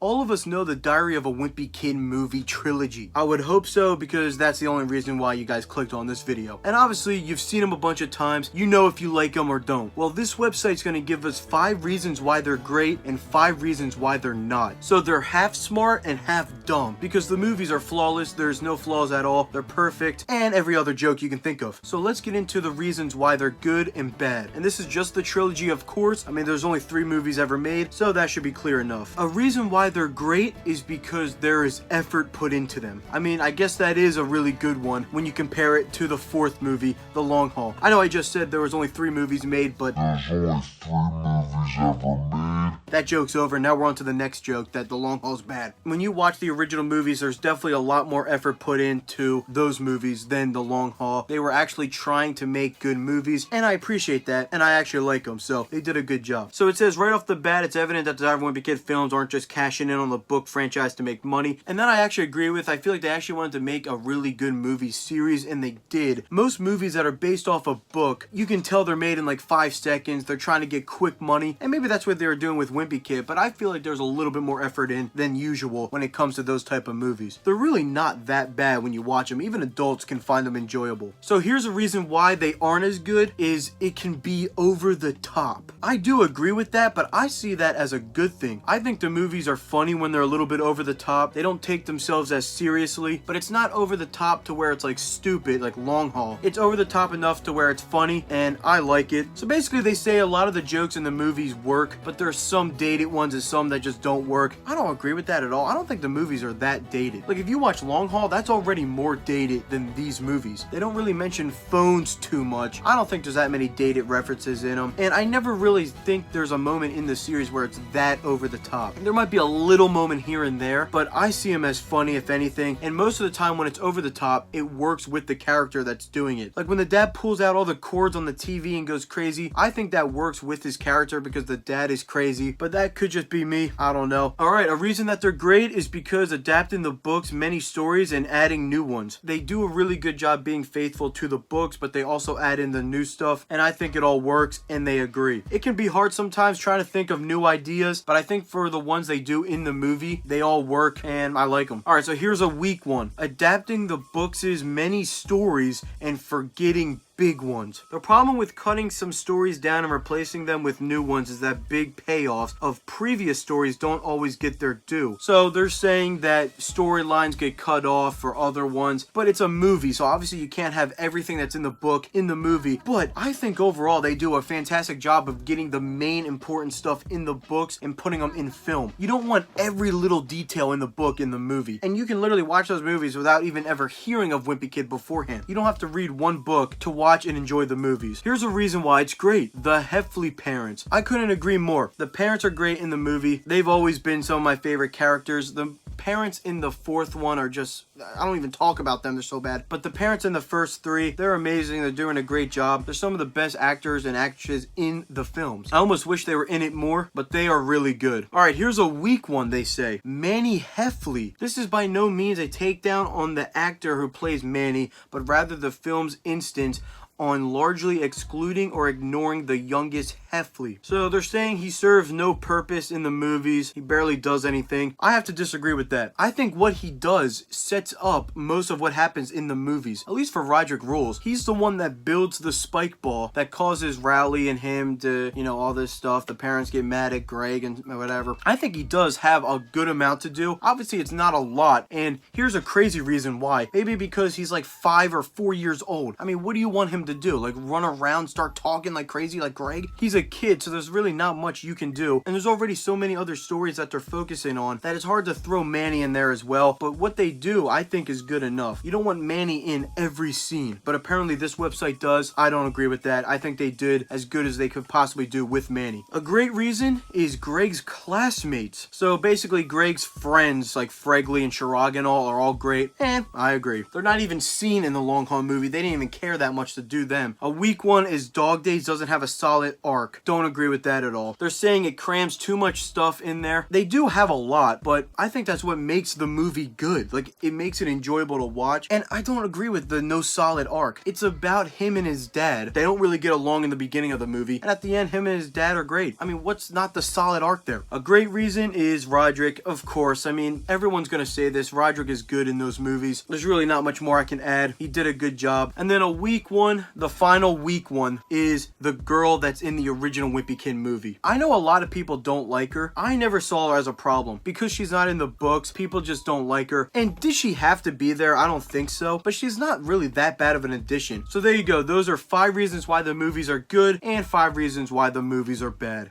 All of us know the Diary of a Wimpy Kid movie trilogy. I would hope so, because that's the only reason why you guys clicked on this video. And obviously, you've seen them a bunch of times. You know if you like them or don't. Well, this website's gonna give us 5 reasons why they're great and 5 reasons why they're not. So they're half smart and half dumb, because the movies are flawless, there's no flaws at all, they're perfect, and every other joke you can think of. So let's get into the reasons why they're good and bad. And this is just the trilogy, of course. I mean, there's only 3 movies ever made, so that should be clear enough. A reason why they're great is because there is effort put into them. I mean, I guess that is a really good one when you compare it to the 4th movie, The Long Haul. I know I just said there was only 3 movies made, but there's only 3 movies ever made. That joke's over. Now we're on to the next joke, that The Long Haul's bad. When you watch the original movies, there's definitely a lot more effort put into those movies than The Long Haul. They were actually trying to make good movies, and I appreciate that, and I actually like them, so they did a good job. So it says right off the bat, it's evident that the Diary of a Wimpy Kid films aren't just cashing in on the book franchise to make money, and that I actually agree with. I feel like they actually wanted to make a really good movie series, and they did. Most movies that are based off a book, you can tell they're made in like 5 seconds. They're trying to get quick money, and maybe that's what they were doing with Wimpy Kid, but I feel like there's a little bit more effort in than usual when it comes to those type of movies. They're really not that bad when you watch them. Even adults can find them enjoyable. So here's a reason why they aren't as good, is it can be over the top. I do agree with that, but I see that as a good thing. I think the movies are funny when they're a little bit over the top. They don't take themselves as seriously, but it's not over the top to where it's like stupid, like Long Haul. It's over the top enough to where it's funny, and I like it. So basically, they say a lot of the jokes in the movies work, but there's some dated ones and some that just don't work. I don't agree with that at all. I don't think the movies are that dated. Like, if you watch Long Haul, that's already more dated than these movies. They don't really mention phones too much. I don't think there's that many dated references in them, and I never really think there's a moment in the series where it's that over the top. There might be a little moment here and there, but I see them as funny, if anything, and most of the time when it's over the top, it works with the character that's doing it. Like when the dad pulls out all the cords on the TV and goes crazy, I think that works with his character because the dad is crazy, but that could just be me. I don't know. Alright, a reason that they're great is because adapting the book's many stories and adding new ones. They do a really good job being faithful to the books, but they also add in the new stuff, and I think it all works, and they agree. It can be hard sometimes trying to think of new ideas, but I think for the ones they do in the movie, they all work, and I like them. Alright, so here's a weak one. Adapting the books' many stories and forgetting big ones. The problem with cutting some stories down and replacing them with new ones is that big payoffs of previous stories don't always get their due. So they're saying that storylines get cut off for other ones, but it's a movie, so obviously you can't have everything that's in the book in the movie. But I think overall they do a fantastic job of getting the main important stuff in the books and putting them in film. You don't want every little detail in the book in the movie, and you can literally watch those movies without even ever hearing of Wimpy Kid beforehand. You don't have to read one book to watch and enjoy the movies. Here's a reason why it's great. The Heffley parents. I couldn't agree more. The parents are great in the movie. They've always been some of my favorite characters. The parents in the 4th one are just, I don't even talk about them, they're so bad. But the parents in the first 3, they're amazing. They're doing a great job. They're some of the best actors and actresses in the films. I almost wish they were in it more, but they are really good. Alright, here's a weak one, they say. Manny Heffley. This is by no means a takedown on the actor who plays Manny, but rather the film's instance on largely excluding or ignoring the youngest Heffley. So they're saying he serves no purpose in the movies, he barely does anything. I have to disagree with that. I think what he does sets up most of what happens in the movies, at least for Roderick Rules. He's the one that builds the spike ball that causes Rowley and him to, you know, all this stuff. The parents get mad at Greg and whatever. I think he does have a good amount to do. Obviously it's not a lot, and here's a crazy reason why. Maybe because he's like 5 or 4 years old. I mean, what do you want him to do? Like run around, start talking like crazy like Greg? He's a kid, so there's really not much you can do, and there's already so many other stories that they're focusing on that it's hard to throw Manny in there as well. But what they do, I think, is good enough. You don't want Manny in every scene, but apparently this website does. I don't agree with that. I think they did as good as they could possibly do with Manny. A great reason is Greg's classmates. So basically Greg's friends like Fregley and Shirag and all are all great, and I agree. They're not even seen in the Long Haul movie. They didn't even care that much to do do them. A weak one is Dog Days doesn't have a solid arc. Don't agree with that at all. They're saying it crams too much stuff in there. They do have a lot, but I think that's what makes the movie good. Like, it makes it enjoyable to watch, and I don't agree with the no solid arc. It's about him and his dad. They don't really get along in the beginning of the movie, and at the end, him and his dad are great. I mean, what's not the solid arc there? A great reason is Roderick, of course. I mean, everyone's gonna say this. Roderick is good in those movies. There's really not much more I can add. He did a good job. And then a weak one, the final weak one, is the girl that's in the original Wimpy Kid movie. I know a lot of people don't like her. I never saw her as a problem. Because she's not in the books, people just don't like her. And did she have to be there? I don't think so. But she's not really that bad of an addition. So there you go. Those are 5 reasons why the movies are good and 5 reasons why the movies are bad.